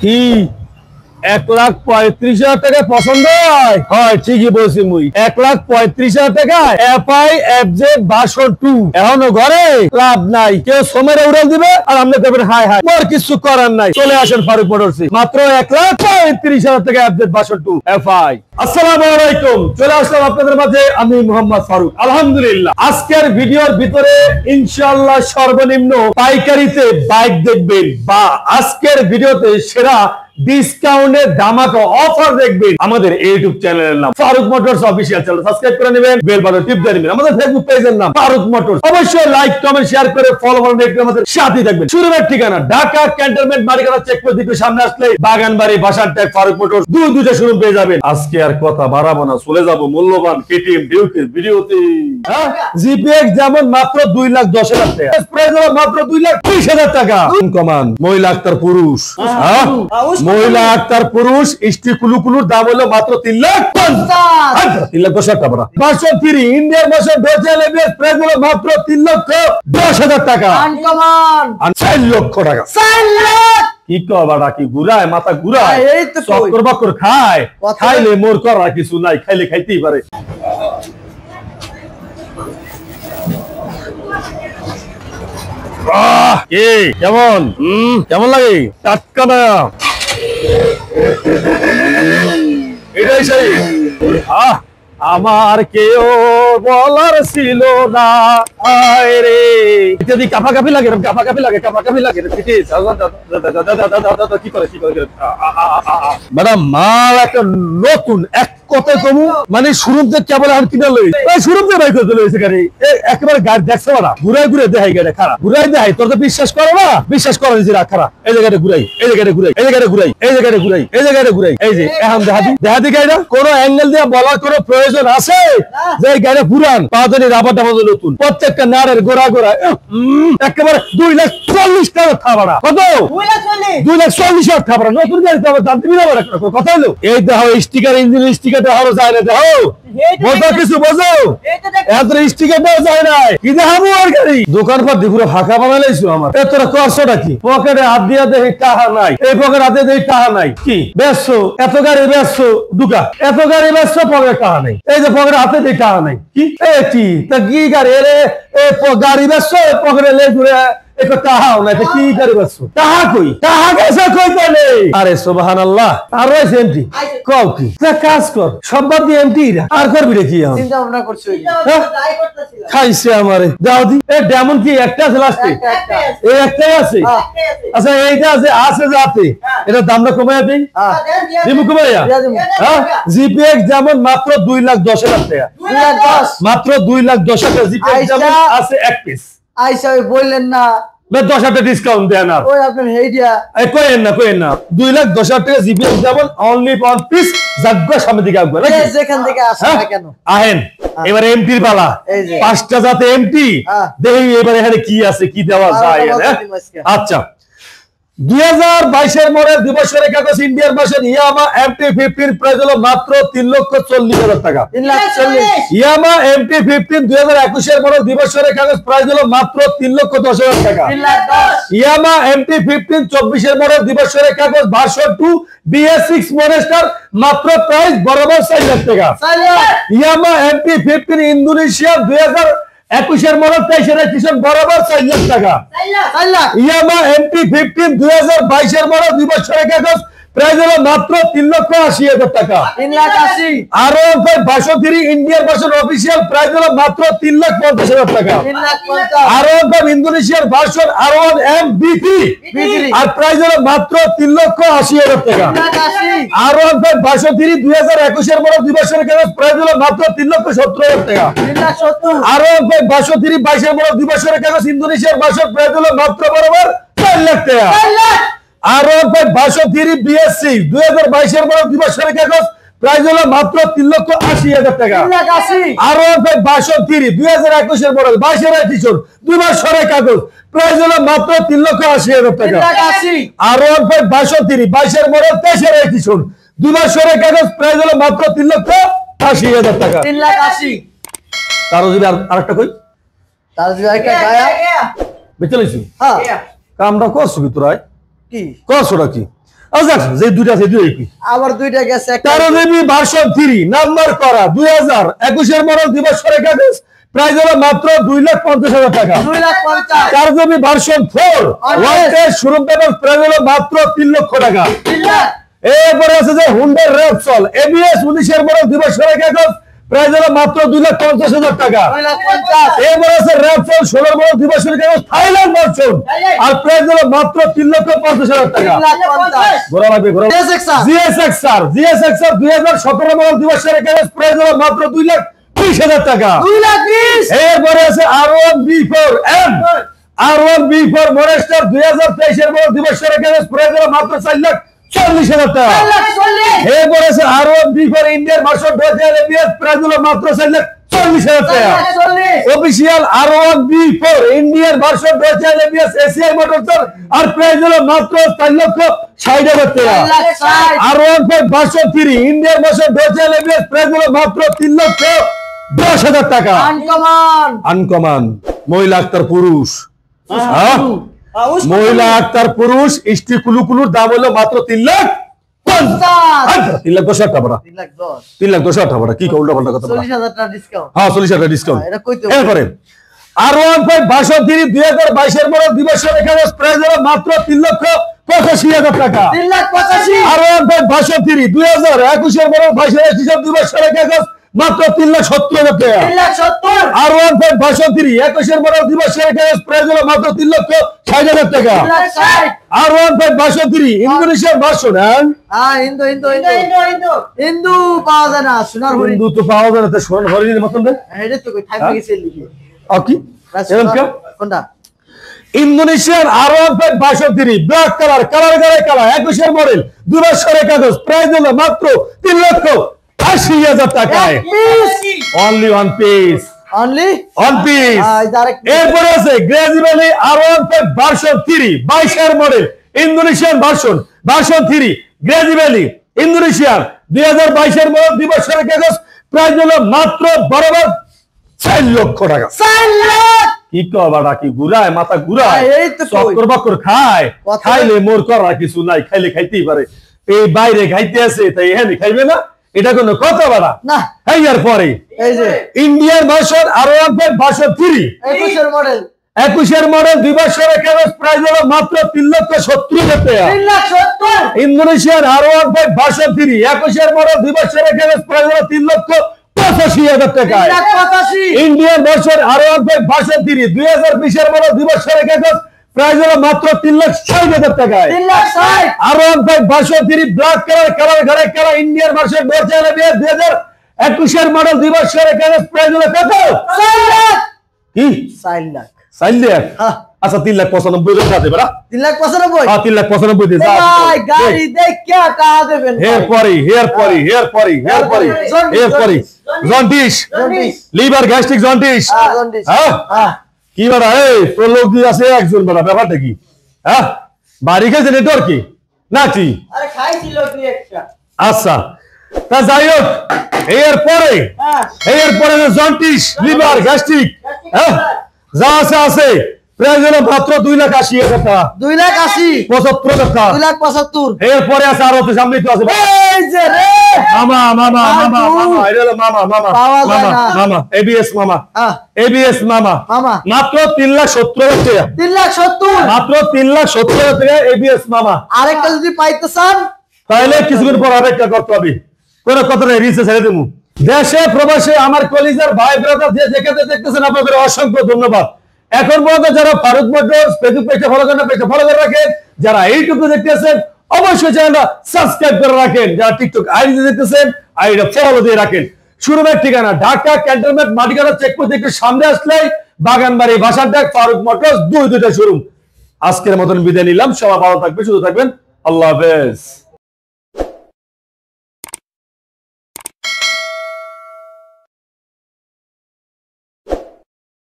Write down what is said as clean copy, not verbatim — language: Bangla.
কি 1,35,000 টাকা পছন্দ হয়? হয়, ঠিকই বলছি মুই। 1,35,000 টাকা এফআই এফজেড ভার্সন 2 এখনো ঘরে লাভ নাই। কেউ সোমেরে উড়াল দিবে আর আপনি দেবেন হাই হাই। মোর কিছু করার নাই। চলে আসেন ফারুক মোটরসে, মাত্র 1,35,000 টাকা এফজেড ভার্সন 2 এফআই। আসসালামু আলাইকুম, চলে আসলাম আপনাদের মাঝে আমি মোহাম্মদ ফারুক। আলহামদুলিল্লাহ, আজকের ভিডিওর ভিতরে ইনশাআল্লাহ সর্বনিম্ন পাইকারিতে বাইক দেখবেন, বা আজকের ভিডিওতে সেরা ডিসকাউন্টের ধামাকা অফার দেখবেন। আমাদের ইউটিউব চ্যানেলের নাম Farooq motors official, channel subscribe করে নেবেন, বেল বাটন টিপ দিয়ে নেবেন। আমাদের ফেসবুক পেজের নাম ফারুক মোটরস, অবশ্যই লাইক কমেন্ট শেয়ার করে ফলো করে আমাদের সাথে থাকবেন। শুরুর ঠিকানা ঢাকা ক্যান্টনমেন্ট মারিকানা চেকপোস্ট দিকে সামনে আসলে বাগানবাড়ি বাসার ট্যাগ ফারুক মোটরস, দুইটা শোরুম পেয়ে যাবেন। আজকে আর কথা বাড়াবো না, চলে যাব মূল্যবান কেটিএম ডিউকের ভিডিওতে। জিপিএক্স যেমন মাত্র 2,10,000 টাকা, প্রাইস হলো মাত্র 2,20,000 টাকা। কমান মহিলা আক্তার পুরুষ, মহিলা আক্তার পুরুষ স্ত্রী কুলুকুলুর দাম হলো মাত্র 3,50,000 টাকা। ভার্সন 3 ইন্ডিয়ার ভার্সন ডোজেল এবিএস প্রাইস হলো মাত্র 3,10,000 টাকা। আনকমন 4 লক্ষ টাকা। 4 লাখ কি কবাড়া, কি ঘুরায় মাথা ঘুরায়, চক্কর বাক্কর খায়, খাইলে মোর করা কিছু নাই, খাইলে খাইতেই পারে। কেমন কেমন লাগে? টাটকা না, এটাই সেই। আমার কেউ বলার ছিল না, রে ইত্যাদি। কাঁপাকাঁপি লাগে, কাঁপাকাঁপি লাগে, কাঁপাকাঁপি লাগে। কি করে কি করে ম্যাডাম, মাল একটা নতুন, এক কথা কমু মানে শুরুতে কেবল আর কিনা লই শুরুতে বাইক করতে লইছে গাড়ি, একেবারে গাড়ি দেখছ না, ঘুরাই ঘুরে দেখাই গাড়ি খারাপ, ঘুরাই দেখাই। তোর তো বিশ্বাস করো না, বিশ্বাস করো যে রাখ খারাপ। এই জায়গাটা ঘুরাই, এই জায়গাটা ঘুরাই, এই জায়গাটা ঘুরাই, এই জায়গাটা ঘুরাই, এই জায়গাটা ঘুরাই। এই যে এখন দেখাদি গাড়িটা কোনো অ্যাঙ্গেল দিয়ে বলার কোনো প্রয়োজন আছে যে গাড়ি পুরান পাওয়ানি রাবারটা মতো নতুন, প্রত্যেকটা নারের গোড়া গোড়া একেবারে 2,40,000 টাকা থাবাড়া। কত? 2,40,000 থাবাড়া। নতুন গাড়ি তো আবার দাম দিবি না, কথা হলো। এই দেখো স্টিকার, ইঞ্জিন স্টিকার দেখানো যায় না, দেখো বোঝো কিছু, বোঝো এত স্টিকার দেওয়া যায় না। কি দেখাবো আর গাড়ি? দোকানপাট পুরো ফাঁকা বানাইছো আমার। তোরা করছোটা কি? পকেটে হাত দিয়ে দেখি টাকা নাই, এই পকেটে হাতে দেখি টাকা নাই। কি বেচছো? এত গাড়ি বেচছো দুকা, এত গাড়ি বেচছো, পকেটে টাকা নাই। এই যে পকেটে হাতে দেখি টাকা নাই। কি কি তা কি গাড়ি রে? গাড়ি বেচছো, পকেটে লে ঘুরে টাহাও নাই, কি গাড়ি বেচছো? টাহা কই? টাহা গেছে কই তাহলে? আরে সুবহানাল্লাহ, আর রয়েছে এমটি। কও কি? কাজ কর, সব বাদ দিয়ে এমটি আর করবি রে? কি চিন্তা ভাবনা করছো? খাইছে আমারে দাও দি। এ ডেমন কি একটা আছে লাস্টে? এই একটাই আছে। আচ্ছা এইটা আছে, আছে যাতে এটা দামটা কমায় দেই। দিমু কমাইয়া। জিপিএক্স যেমন মাত্র 2,10,000 টাকা, মাত্র 2,10,000 টাকা জিপিএক্স যেমন আছে এক পিস। আইসা বললেন না 10,000 ডিসকাউন্ট দেন না? ওই আপনার হেইডিয়া কইেন না, কইেন না। 2,10,000 টাকা জিপিএক্স যেমন অনলি 1 পিস। জাগবা সামনে দিকে আসবে নাকি? যেখান থেকে আসে না কেন আহেন। এবারে এমটির পালা, 5টা জাতে এমটি দেখি এবারে এখানে কি আছে, কি দেওয়া যায়। আচ্ছা 2022 এর মডেল 2 বছরের কাগজ ইন্ডিয়ার ভার্সন ইয়ামা MT-15 প্রাইস হলো মাত্র 3,40,000 টাকা। 3,40,000। ইয়ামা MT-15 2021 এর মডেল 2 বছরের কাগজ প্রাইস হলো মাত্র 3,10,000 টাকা। 3,10,000। ইয়ামা MT-15 24 এর মডেল 2 বছরের কাগজ ভার্সন 2 BS6 মডেলটার মাত্র প্রাইস বরাবর 4,00,000 টাকা। 4,00,000। ইয়ামা MT-15 ইন্দোনেশিয়া 2021 এর মডেল 23 এর এডিশন বরাবর 4,00,000 টাকা। 4,00,000। ইয়ামা MT-15 2022 এর মডেল 2 বছরের কাগজ প্রাইস হলো মাত্র 3,80,000 টাকা। 3,80,000। আর 62 ইন্ডিয়ান ভার্সন অফিশিয়াল প্রাইস হলো মাত্র 3,50,000 টাকা। 3,50,000। আর ইন্দোনেশিয়ার ভার্সন R1 MB3 আর প্রাইস হলো মাত্র 3,80,000 টাকা। 3,80,000। আর 62 2021 এর মডেল 2 বছরের কাগজ প্রাইস হলো মাত্র 3,70,000 টাকা। 3,70,000। আর 62 22 এর মডেল 2 বছরের কাগজ ইন্দোনেশিয়ার ভার্সন প্রাইস হলো মাত্র বরাবর 4,00,000 টাকা। 4,00,000। আর 62 BS6 2022 এর মডেল 2 বছরের কাগজ প্রাইস হলো মাত্র 3,80,000 টাকা। 3,80,000। আর 62 2021 এর মডেল 22 এর এডিশন 2 বছরের কাগজ প্রাইস হলো মাত্র 3,80,000 টাকা। 3,80,000। আর 62 22 এর মডেল 23 এর এডিশন 2 বছরের কাগজ প্রাইস হলো মাত্র 3,80,000 টাকা। 3,80,000। তার যদি আরেকটা কই, তার যদি আরেকটা গায়া বেচে লইছি। হ্যাঁ কামটা করছবি তোরাই কি করছটা কি? আচ্ছা যে দুইটা আছে দুই কি আবার দুইটা গেছে 13 জিবি ভার্সন 3 নাম্বার করা 2021 এর মডেল দিবস কাগজ প্রাইস হলো মাত্র 2,50,000 টাকা 2,50,000 4 GB version 4 one test showroom paper price হলো মাত্র 3 লক্ষ টাকা 3 লাখ এরপরে আছে যে হুন্ডা রেপসল এবিএস 19 এর মডেল দিবস কাগজ প্রাইস হলো মাত্র 2,50,000 টাকা 2,50,000 এরপরে আছে রেপসল 16 মডেল দিবস কাগজ থাইল্যান্ড ভার্সন আর প্রাইস হলো মাত্র 3,50,000 টাকা 3,50,000 গোরা লাগবে গোরা জিএসএক্সআর 2017 মডেল দিবস কাগজ প্রাইস হলো মাত্র 2,20,000 টাকা 2,20,000 এরপরে আছে R1B4M R1B4 মনস্টার 2023 এর মডেল দিবস কাগজ প্রাইস হলো মাত্র 4,40,000 টাকা 4,40,000 এরপরে আছে R1B4 Indian version 2000 ABS price হলো মাত্র 4,40,000 টাকা official R1B4 Indian version 2000 ABS ACI motors আর প্রাইস হলো মাত্র 4,60,000 টাকা R1 version 3 Indian version 2000 ABS price হলো মাত্র 3,10,000 টাকা আনকমন মহিলা আক্তার পুরুষ মহিলা আক্তার পুরুষ ইষ্টি কুলুকুলুর দাম হলো মাত্র 3,50,000 3,10,000 টাকা 3,10,000 টাকা কি উল্টা পাল্টা কথা 40,000 টাকা ডিসকাউন্ট হ্যাঁ 40,000 টাকা ডিসকাউন্ট এটা কইতে এরপরে R1 ভার্সন 3 2022 এর মডেল দিবস কাগজ প্রাইস হলো মাত্র 3,85,000 টাকা 3,85,000 R1 ভার্সন 3 2021 এর মডেল 22 দিবস কাগজ মাত্র 3,70,000 টাকা 3,70,000 R1 ভার্সন 3 21 এর মডেল দিবস কাগজ প্রাইস হলো মাত্র 3,60,000 টাকা R1 ভার্সন 3 ইন্দোনেশিয়ার ভার্সন হ্যাঁ হিন্দু পাওয়া যায় না সোনার হরিণ হিন্দু তো পাওয়া যায় না সোনার হরিণের মতন রে এটা তো কই থাকবে গেছে লিখে কি এরকম কি কোনটা Indonesian R1 version 3 black colour 21 এর মডেল 2 বছরের কাগজ প্রাইস হলো মাত্র 3,80,000 টাকায় অনলি ওয়ান পিস এরপরে আছে গ্রেজিভ্যালি R1 ভার্সন 3 22 এর মডেল ইন্দোনেশিয়ান ভার্সন 3 গ্রেজিভ্যালি ইন্দোনেশিয়ান 2022 এর মডেল দিবসের কাগজ প্রাইস হলো মাত্র বরাবর 4 লক্ষ টাকা 4 লাখ কি কবাটা কি গুরায় মাথা গুরায় এই তো চক্কর বাক্কর খায় খাইলে মোর করা কিছু নাই খাইলে খাইতেই পারে এই বাইরে খাইতে আছে তাই এখানে খাইবে না এটা কোনো কথা বাড়া না এর পরে এই যে ইন্ডিয়ান ভার্সন R1 ভার্সন 3 21 এর মডেল 21 এর মডেল 2 বছরের কাগজ প্রাইস হলো মাত্র 3,70,000 টাকা 3,70,000 ইন্দোনেশিয়ান R1 ভার্সন 3 21 এর মডেল 2 বছরের কাগজ প্রাইস হলো 3,85,000 টাকা 3,85,000 ইন্ডিয়ান ভার্সন R1 ভার্সন 3 2020 এর মডেল 2 বছরের কাগজ প্রাইস হলো মাত্র 3,60,000 টাকায় 3,60,000 R1 version 3 black colour Indian version 2021 এর মডেল 2 বছরের কাগজ প্রাইস হলো কত 4 লাখ কি 4 লাখ 4 লাখ হ্যাঁ আচ্ছা 3,95,000 টাকা দেবা 3,95,000 হ্যাঁ 3,95,000 দে যা ভাই গাড়ি দেখে টাকা দেবেন হেয়ার পরি জন্ডিস লিভার গ্যাস্ট্রিক জন্ডিস হ্যাঁ কি বড় এই তোর লোক দিয়ে আছে একজন বড় ব্যাপারটা কি হ্যাঁ বাড়ি খেয়েছে নেটওয়ার্ক কি নাকি আরে খাইছিল তুই একটা আচ্ছা তা যাই হোক এরপরে জন্ডিস লিভার গ্যাস্ট্রিক হ্যাঁ যা আছে প্রাইস হলো মাত্র 2,80,000 টাকা 2,80,000 75 টাকা 2,75,000 এরপরে আছে আরো তো সামনে তো আছে এই যে রে মামা এটা হলো মামা এবিএস মামা মাত্র 3,70,000 টাকা 3,70,000 মাত্র 3,70,000 টাকা এবিএস মামা আরেকটা যদি পাইতে চান তাহলে কিছুদিন পর অপেক্ষা করতে হবে কোন কথা নেই রিসে ছেড়ে দেবো দেশে প্রবাসে আমার কলিজার ভাই ব্রাদার যে যেখানে দেখতেছেন আপনাদের অসংখ্য ধন্যবাদ এখন পর্যন্ত যারা ফারুক মোটরস ফেসবুক পেজে ফলো করে রাখেন যারা ইউটিউবে দেখতেছেন অবশ্যই চ্যানেলটা সাবস্ক্রাইব করে রাখেন যারা টিকটক আইডি দেখতেছেন আইডিটা ফলো দিয়ে রাখেন শুরুমের ঠিকানা ঢাকা ক্যান্টনমেন্ট মাটিকাটা চেকপোস্ট একটু সামনে আসলেই বাগানবাড়ি বাসারডাক ফারুক মোটরস দুইটা শোরুম আজকের মতন বিদায় নিলাম সবাই ভালো থাকবে সুস্থ থাকবেন আল্লাহ হাফেজ